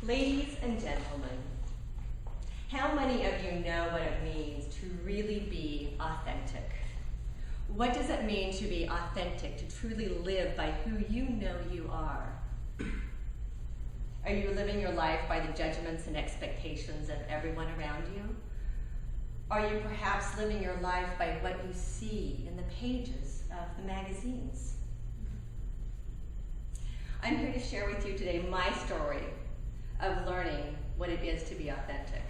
Ladies and gentlemen, how many of you know what it means to really be authentic? What does it mean to be authentic, to truly live by who you know you are? Are you living your life by the judgments and expectations of everyone around you? Are you perhaps living your life by what you see in the pages of the magazines? I'm here to share with you today my story of learning what it is to be authentic.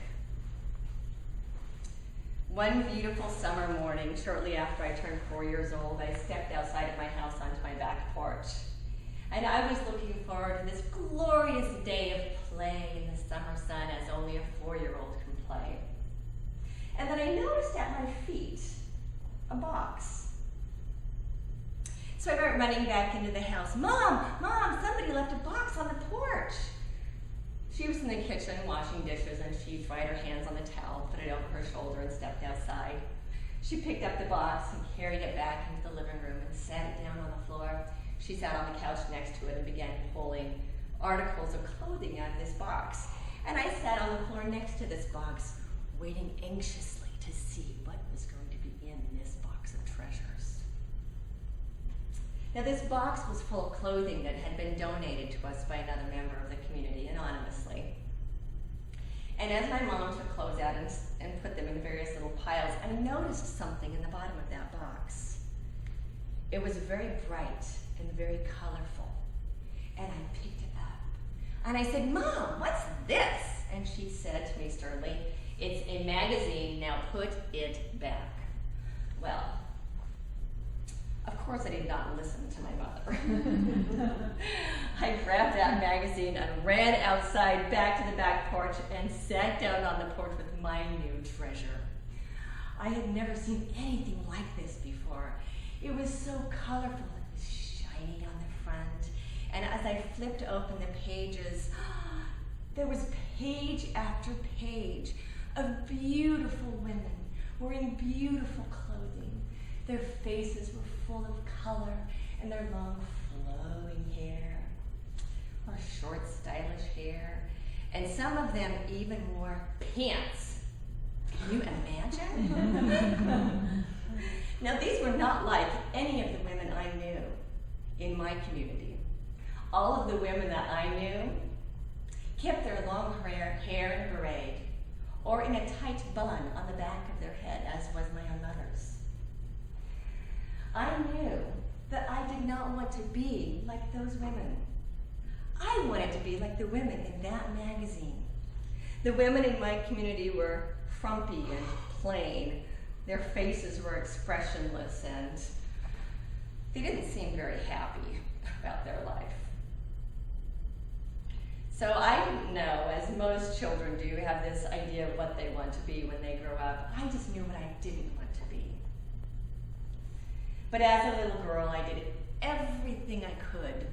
One beautiful summer morning, shortly after I turned 4 years old, I stepped outside of my house onto my back porch. And I was looking forward to this glorious day of play in the summer sun as only a 4-year-old can play. And then I noticed at my feet a box. So I went running back into the house. Mom, somebody left a box on the porch. She was in the kitchen washing dishes, and she dried her hands on the towel, put it over her shoulder, and stepped outside. She picked up the box and carried it back into the living room and sat it down on the floor. She sat on the couch next to it and began pulling articles of clothing out of this box. And I sat on the floor next to this box, waiting anxiously to see what was going to be in this box of treasures. Now, this box was full of clothing that had been donated to us by another member of the community anonymously. And as my mom took clothes out and put them in various little piles, I noticed something in the bottom of that box. It was very bright and very colorful, and I picked it up. And I said, Mom, what's this? And she said to me sternly, it's a magazine, now put it back. Well, of course I did not listen to my mother. I grabbed that magazine and ran outside back to the back porch and sat down on the porch with my new treasure. I had never seen anything like this before. It was so colorful, it was shiny on the front. And as I flipped open the pages, there was page after page of beautiful women wearing beautiful clothing. Their faces were full of color, and their long flowing hair, or short stylish hair, and some of them even wore pants. Can you imagine? Now, these were not like any of the women I knew in my community. All of the women that I knew kept their long hair in a braid or in a tight bun on the back of their head, as was my own mother's. I knew that I did not want to be like those women. I wanted to be like the women in that magazine. The women in my community were frumpy and plain. Their faces were expressionless, and they didn't seem very happy about their life. So I didn't know, as most children do, have this idea of what they want to be when they grow up. I just knew what I didn't want to be. But as a little girl, I did everything I could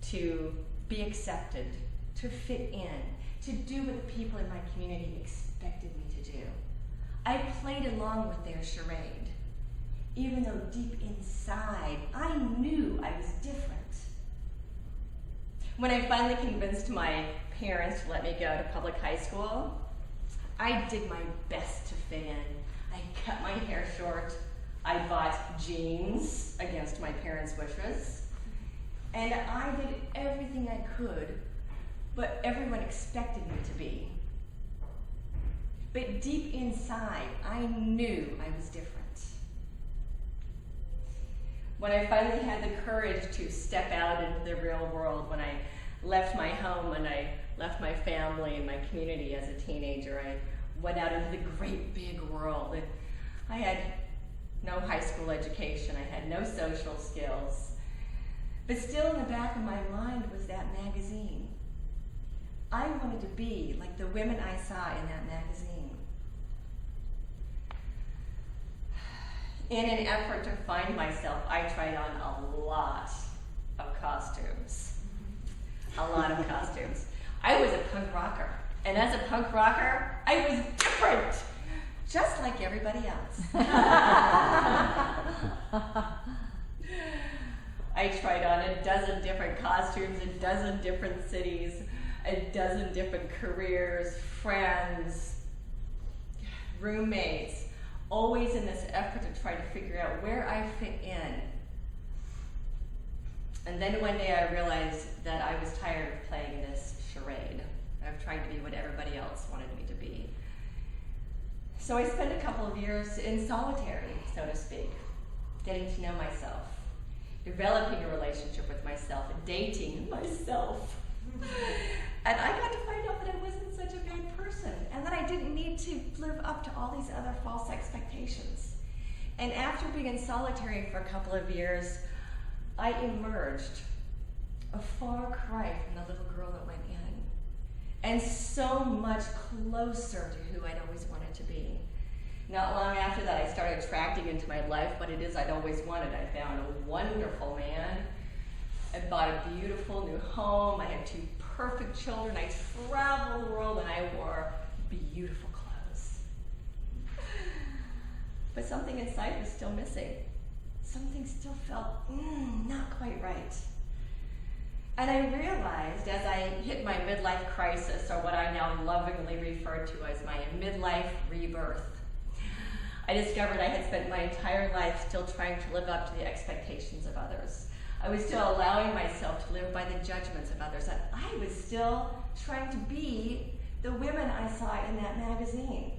to be accepted, to fit in, to do what the people in my community expected me to do. I played along with their charade, even though deep inside, I knew I was different. When I finally convinced my parents to let me go to public high school, I did my best to fit in. I cut my hair short. I bought jeans against my parents' wishes. And I did everything I could, but everyone expected me to be. But deep inside, I knew I was different. When I finally had the courage to step out into the real world, when I left my home and I left my family and my community as a teenager, I went out into the great big world. And I had no high school education, I had no social skills. But still in the back of my mind was that magazine. I wanted to be like the women I saw in that magazine. In an effort to find myself, I tried on a lot of costumes. A lot of costumes. I was a punk rocker. And as a punk rocker, I was different, just like everybody else. I tried on a dozen different costumes in a dozen different cities. a dozen different careers, friends, roommates, always in this effort to try to figure out where I fit in. And then one day I realized that I was tired of playing this charade, of trying to be what everybody else wanted me to be. So I spent a couple of years in solitary, so to speak, getting to know myself, developing a relationship with myself, dating myself. And I got to find out that I wasn't such a bad person, and that I didn't need to live up to all these other false expectations. And after being in solitary for a couple of years, I emerged a far cry from the little girl that went in, and so much closer to who I'd always wanted to be. Not long after that, I started attracting into my life what it is I'd always wanted. I found a wonderful man. I bought a beautiful new home. I had 2 perfect children. I traveled the world, and I wore beautiful clothes. But something inside was still missing. Something still felt not quite right. And I realized as I hit my midlife crisis, or what I now lovingly refer to as my midlife rebirth, I discovered I had spent my entire life still trying to live up to the expectations of others. I was still allowing myself to live by the judgments of others, and I was still trying to be the women I saw in that magazine.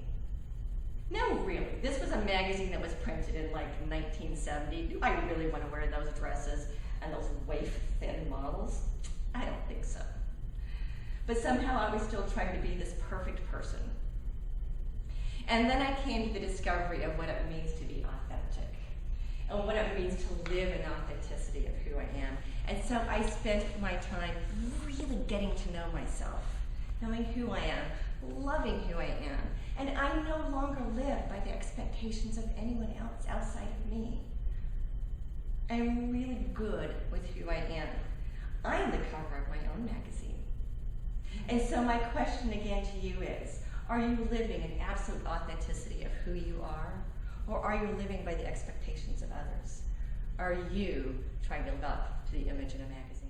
No, really, this was a magazine that was printed in like 1970. Do I really want to wear those dresses and those waif-thin models? I don't think so. But somehow I was still trying to be this perfect person. And then I came to the discovery of what it means to be authentic, and what it means to live in authenticity of who I am. And so I spent my time really getting to know myself, knowing who I am, loving who I am. And I no longer live by the expectations of anyone else outside of me. I'm really good with who I am. I am the cover of my own magazine. And so my question again to you is, are you living in absolute authenticity of who you are? Or are you living by the expectations of others? Are you trying to live up to the image in a magazine?